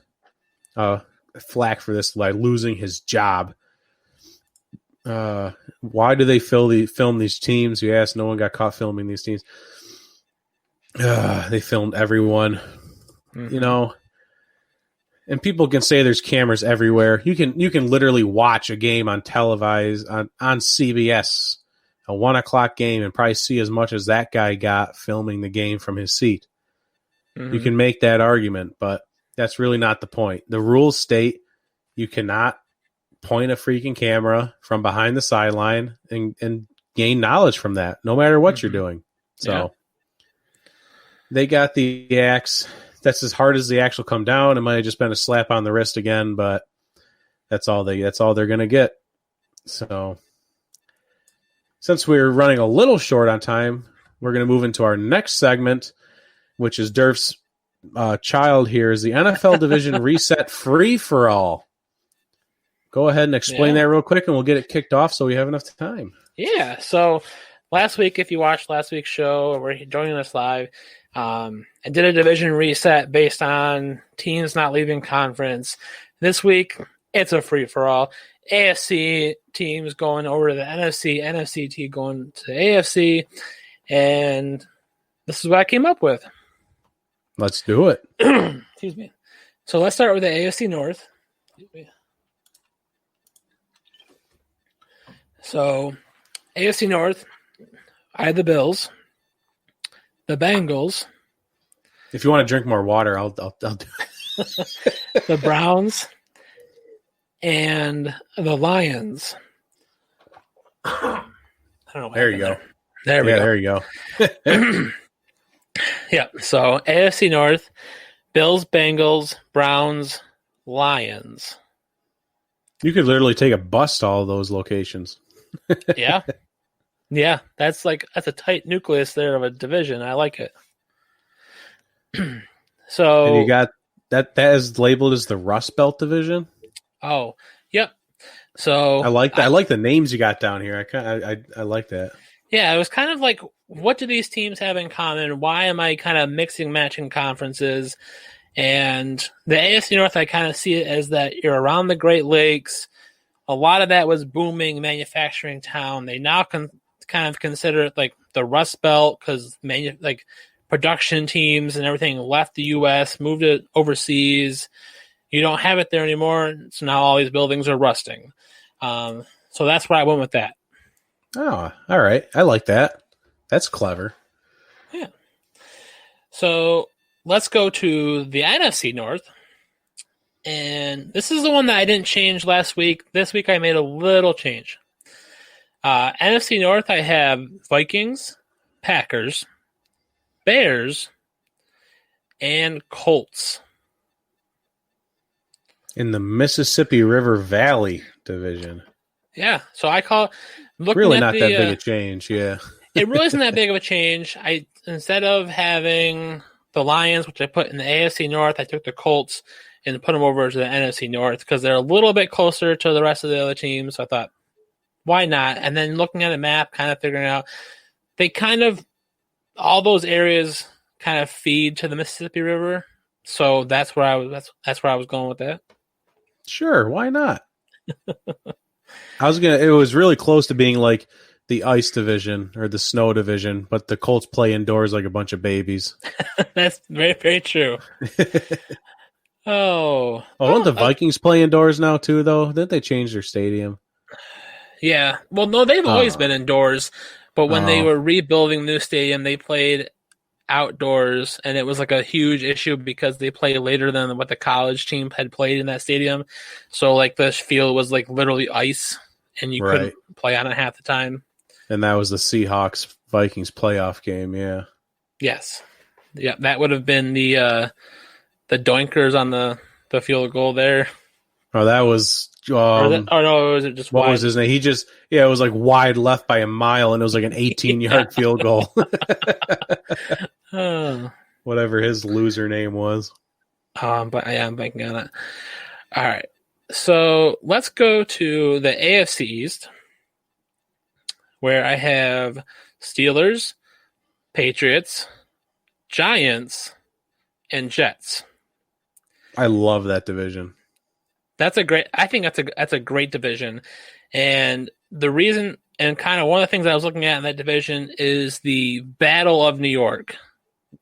flack for this, like losing his job. Why do they film these teams? You asked. No one got caught filming these teams. They filmed everyone. Mm-hmm. And people can say there's cameras everywhere. You can literally watch a game on televised on CBS, a 1:00 game, and probably see as much as that guy got filming the game from his seat. Mm-hmm. You can make that argument, but that's really not the point. The rules state you cannot point a freaking camera from behind the sideline and gain knowledge from that, no matter what you're doing. So they got the axe. That's as hard as the axe will come down. It might have just been a slap on the wrist again, but that's all they're going to get. So since we're running a little short on time, we're going to move into our next segment, which is Durf's child here, is the NFL Division Reset Free-for-All. Go ahead and explain that real quick, and we'll get it kicked off so we have enough time. Yeah, so last week, if you watched last week's show, or we're joining us live, I did a division reset based on teams not leaving conference. This week, it's a free-for-all. AFC teams going over to the NFC, NFC team going to the AFC, and this is what I came up with. Let's do it. Excuse me. So let's start with the AFC North. So AFC North, I had the Bills, the Bengals. If you want to drink more water, I'll do it. The Browns, and the Lions. I don't know. There you go. There we go. There you go. Yeah. So AFC North, Bills, Bengals, Browns, Lions. You could literally take a bus to all those locations. Yeah. Yeah. That's a tight nucleus there of a division. I like it. So and you got that is labeled as the Rust Belt division. Oh, yep. So I like that. I like the names you got down here. I like that. Yeah, it was kind of like, what do these teams have in common? Why am I kind of mixing matching conferences? And the AFC North, I kind of see it as that you're around the Great Lakes. A lot of that was booming manufacturing town. They now kind of consider it like the Rust Belt because production teams and everything left the U.S., moved it overseas. You don't have it there anymore, so now all these buildings are rusting. So that's why I went with that. Oh, all right. I like that. That's clever. Yeah. So let's go to the NFC North. And this is the one that I didn't change last week. This week I made a little change. NFC North, I have Vikings, Packers, Bears, and Colts. In the Mississippi River Valley division. Yeah, so I call really not that big a change. Yeah, it really isn't that big of a change. Instead of having the Lions, which I put in the AFC North, I took the Colts and put them over to the NFC North because they're a little bit closer to the rest of the other teams. So I thought, why not? And then looking at a map, kind of figuring out they kind of all those areas kind of feed to the Mississippi River. So that's where I was. That's where I was going with that. Sure, why not? It was really close to being like the ice division or the snow division, but the Colts play indoors like a bunch of babies. That's very, very true. Don't the Vikings play indoors now too, though? Didn't they change their stadium? Yeah. Well, no, they've always been indoors, but when they were rebuilding the new stadium, they played outdoors, and it was like a huge issue because they played later than what the college team had played in that stadium. So like the field was like literally ice, and you couldn't play on it half the time. And that was the Seahawks Vikings playoff game. Yeah. Yes. Yeah, that would have been the doinkers on the field goal there. Oh, that was. Was it just what wide? Was his name? It was like wide left by a mile, and it was like an 18-yard field goal. Whatever his loser name was. But yeah, I'm banking on it. All right, so let's go to the AFC East, where I have Steelers, Patriots, Giants, and Jets. I love that division. I think that's a great division. And the reason, and kind of one of the things I was looking at in that division is the Battle of New York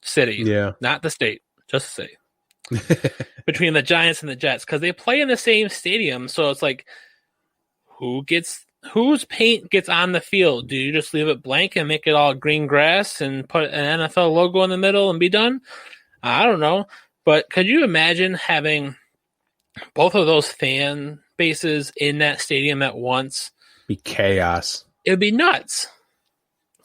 City. Yeah. Not the state, just the city. Between the Giants and the Jets, because they play in the same stadium. So it's like, whose paint gets on the field? Do you just leave it blank and make it all green grass and put an NFL logo in the middle and be done? I don't know. But could you imagine having both of those fan bases in that stadium at once? Be chaos. It would be nuts.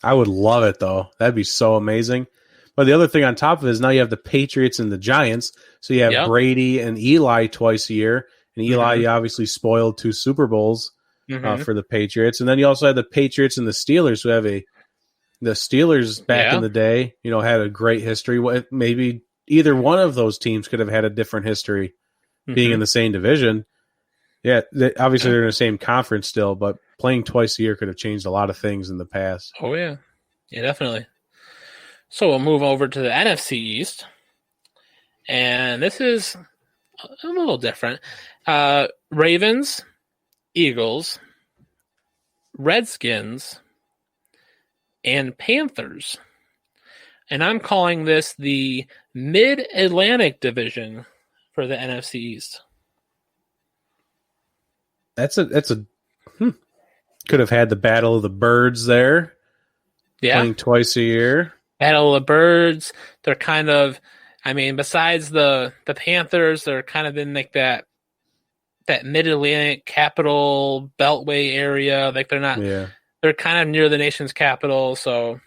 I would love it, though. That'd be so amazing. But the other thing on top of it is now you have the Patriots and the Giants. So you have Brady and Eli twice a year. And Eli obviously spoiled 2 Super Bowls for the Patriots. And then you also have the Patriots and the Steelers, who have the Steelers back in the day, had a great history. Maybe either one of those teams could have had a different history being in the same division. Yeah, obviously they're in the same conference still, but playing twice a year could have changed a lot of things in the past. Oh, yeah. Yeah, definitely. So we'll move over to the NFC East. And this is a little different. Ravens, Eagles, Redskins, and Panthers. And I'm calling this the Mid-Atlantic Division for the NFC East. That's a could have had the Battle of the Birds there. Yeah. Playing twice a year. Battle of the Birds. They're kind of, besides the Panthers, they're kind of in like that Mid-Atlantic capital beltway area. Like they're kind of near the nation's capital. So,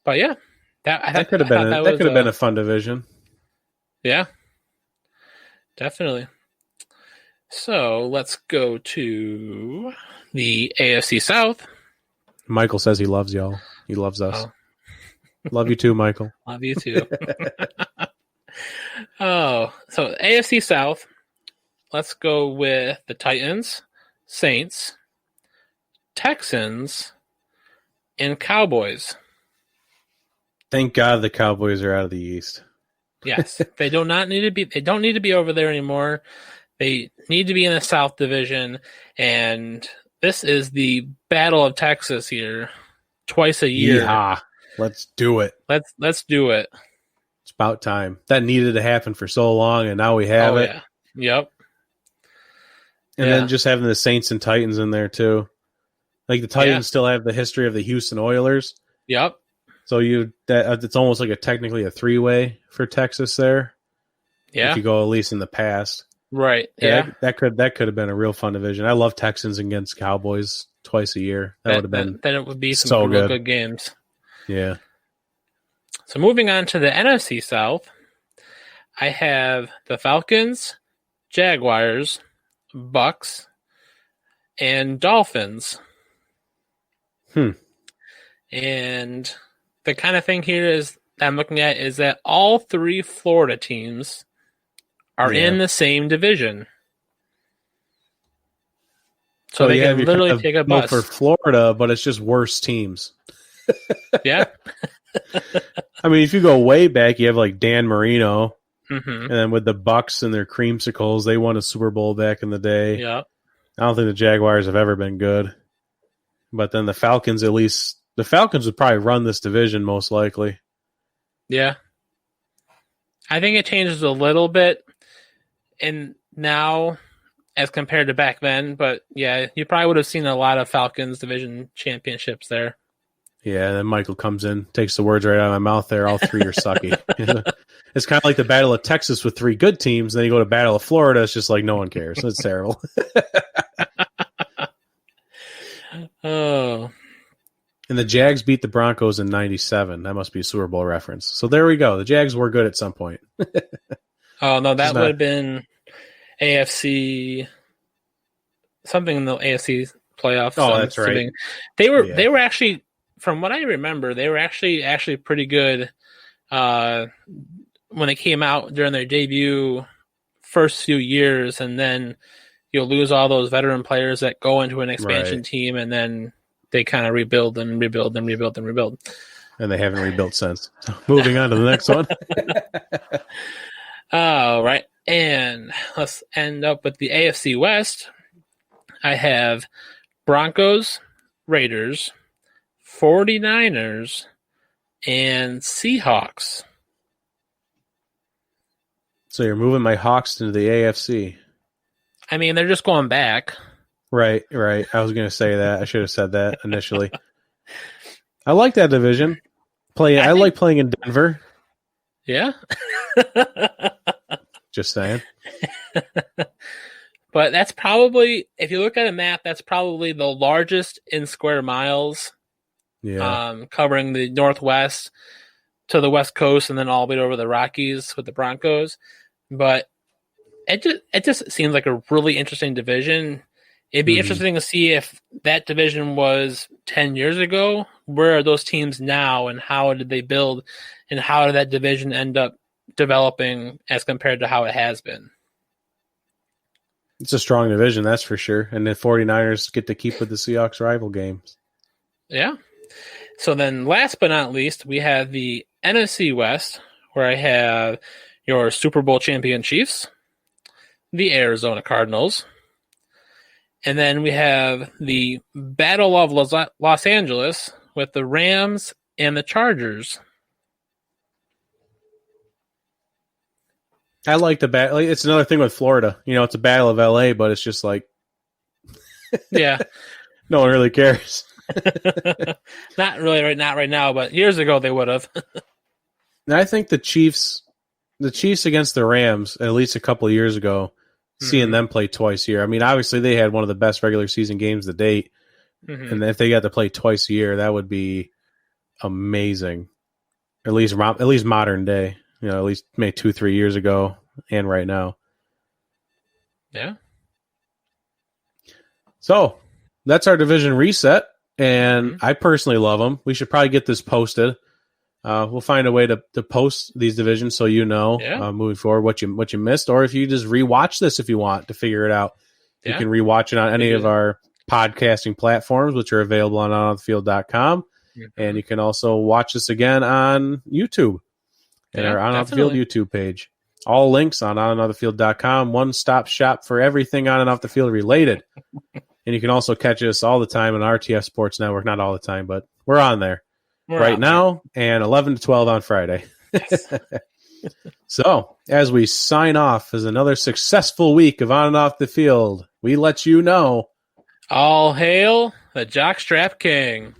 but yeah, that could have been a fun division. Yeah, definitely. So let's go to the AFC South. Michael says he loves y'all. He loves us. Oh. Love you too, Michael. Love you too. So AFC South. Let's go with the Titans, Saints, Texans, and Cowboys. Thank God the Cowboys are out of the East. Yes, they don't need to be over there anymore. They need to be in the South Division, and this is the Battle of Texas here, twice a year. Yeah, let's do it. Let's do it. It's about time. That needed to happen for so long, and now we have it. Yeah. Yep. And then just having the Saints and Titans in there too. Like the Titans still have the history of the Houston Oilers. Yep. So it's almost like technically a 3-way for Texas there. Yeah. If you go at least in the past. Right. Yeah. That could have been a real fun division. I love Texans against Cowboys twice a year. That would have been then it would be some so real good games. Yeah. So moving on to the NFC South, I have the Falcons, Jaguars, Bucks, and Dolphins. And the kind of thing here is that I'm looking at is that all three Florida teams are in the same division. So they can literally take a bus for Florida, but it's just worse teams. Yeah. I mean, if you go way back, you have like Dan Marino, Mm-hmm. and then with the Bucks and their creamsicles, they won a Super Bowl back in the day. Yeah. I don't think the Jaguars have ever been good. But then the Falcons, at least, the Falcons would probably run this division most likely. Yeah. I think it changes a little bit and now as compared to back then, but yeah, you probably would have seen a lot of Falcons division championships there. Yeah, and then Michael comes in, takes the words right out of my mouth there. All three are sucky. It's kind of like the Battle of Texas with three good teams. Then you go to Battle of Florida, it's just like no one cares. It's terrible. Oh. And the Jags beat the Broncos in 97. That must be a Super Bowl reference. So there we go. The Jags were good at some point. Oh, no, that would have been AFC, something in the AFC playoffs. Oh, that's right. They were actually, from what I remember, they were actually pretty good when they came out during their debut first few years, and then you'll lose all those veteran players that go into an expansion team, and then they kind of rebuild and rebuild and rebuild and rebuild. And they haven't rebuilt since. So moving on to the next one. All right. And let's end up with the AFC West. I have Broncos, Raiders, 49ers, and Seahawks. So you're moving my Hawks into the AFC. I mean, they're just going back. Right. I was going to say that. I should have said that initially. I like that division. I like playing in Denver. Yeah. Just saying. But that's probably, if you look at a map, that's probably the largest in square miles. Yeah. Covering the Northwest to the West Coast and then all the way over the Rockies with the Broncos. But it just seems like a really interesting division. It'd be interesting to see if that division was 10 years ago. Where are those teams now, and how did they build, and how did that division end up developing as compared to how it has been? It's a strong division, that's for sure. And the 49ers get to keep with the Seahawks rival games. Yeah. So then last but not least, we have the NFC West, where I have your Super Bowl champion Chiefs, the Arizona Cardinals, and then we have the Battle of Los Angeles with the Rams and the Chargers. I like the battle. It's another thing with Florida. You know, it's a battle of LA, but it's just like, yeah, no one really cares. Not right now, but years ago they would have. And I think the Chiefs against the Rams, at least a couple of years ago, seeing them play twice a year. I mean, obviously they had one of the best regular season games to date, and if they got to play twice a year, that would be amazing. At least modern day. You know, at least maybe 2-3 years ago and right now. Yeah. So that's our division reset, and I personally love them. We should probably get this posted. We'll find a way to post these divisions so you know moving forward what you missed, or if you just rewatch this if you want to figure it out. You can rewatch it on any of our podcasting platforms, which are available on onoffthefield.com, and you can also watch this again on YouTube. And our On Off the Field YouTube page. All links on onoffthefield.com. One-stop shop for everything on and off the field related. And you can also catch us all the time on RTF Sports Network. Not all the time, but we're on there right now, and 11 to 12 on Friday. Yes. So, as we sign off as another successful week of On and Off the Field, we let you know. All hail the Jockstrap King.